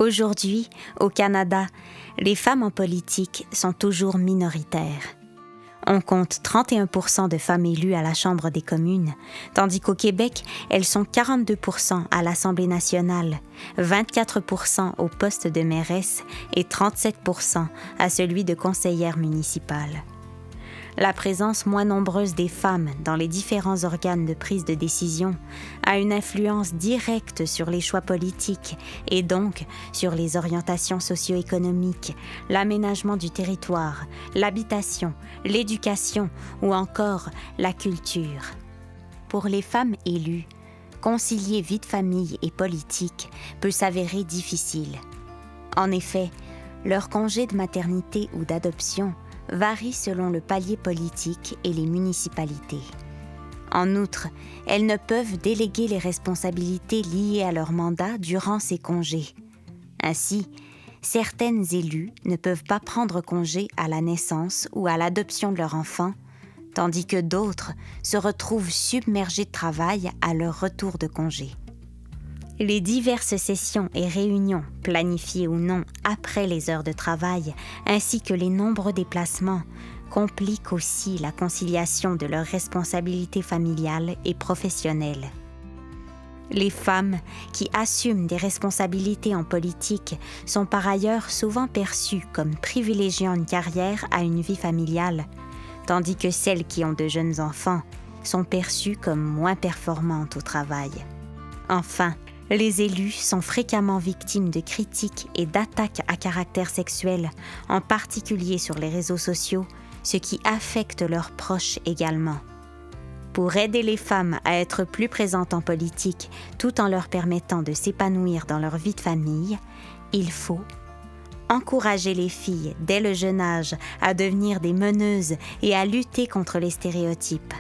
Aujourd'hui, au Canada, les femmes en politique sont toujours minoritaires. On compte 31% de femmes élues à la Chambre des communes, tandis qu'au Québec, elles sont 42% à l'Assemblée nationale, 24% au poste de mairesse et 37% à celui de conseillère municipale. La présence moins nombreuse des femmes dans les différents organes de prise de décision a une influence directe sur les choix politiques et donc sur les orientations socio-économiques, l'aménagement du territoire, l'habitation, l'éducation ou encore la culture. Pour les femmes élues, concilier vie de famille et politique peut s'avérer difficile. En effet, leur congé de maternité ou d'adoption varie selon le palier politique et les municipalités. En outre, elles ne peuvent déléguer les responsabilités liées à leur mandat durant ces congés. Ainsi, certaines élues ne peuvent pas prendre congé à la naissance ou à l'adoption de leur enfant, tandis que d'autres se retrouvent submergées de travail à leur retour de congé. Les diverses sessions et réunions, planifiées ou non après les heures de travail, ainsi que les nombreux déplacements, compliquent aussi la conciliation de leurs responsabilités familiales et professionnelles. Les femmes qui assument des responsabilités en politique sont par ailleurs souvent perçues comme privilégiant une carrière à une vie familiale, tandis que celles qui ont de jeunes enfants sont perçues comme moins performantes au travail. Enfin, les élus sont fréquemment victimes de critiques et d'attaques à caractère sexuel, en particulier sur les réseaux sociaux, ce qui affecte leurs proches également. Pour aider les femmes à être plus présentes en politique, tout en leur permettant de s'épanouir dans leur vie de famille, il faut encourager les filles dès le jeune âge à devenir des meneuses et à lutter contre les stéréotypes.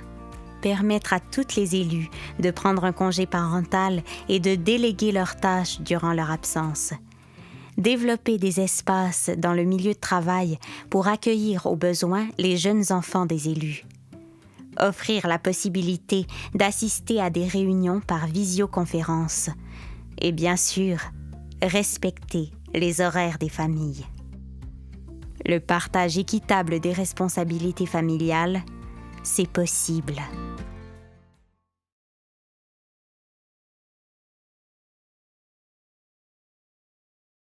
Permettre à toutes les élues de prendre un congé parental et de déléguer leurs tâches durant leur absence. Développer des espaces dans le milieu de travail pour accueillir au besoin les jeunes enfants des élus. Offrir la possibilité d'assister à des réunions par visioconférence. Et bien sûr, respecter les horaires des familles. Le partage équitable des responsabilités familiales, c'est possible.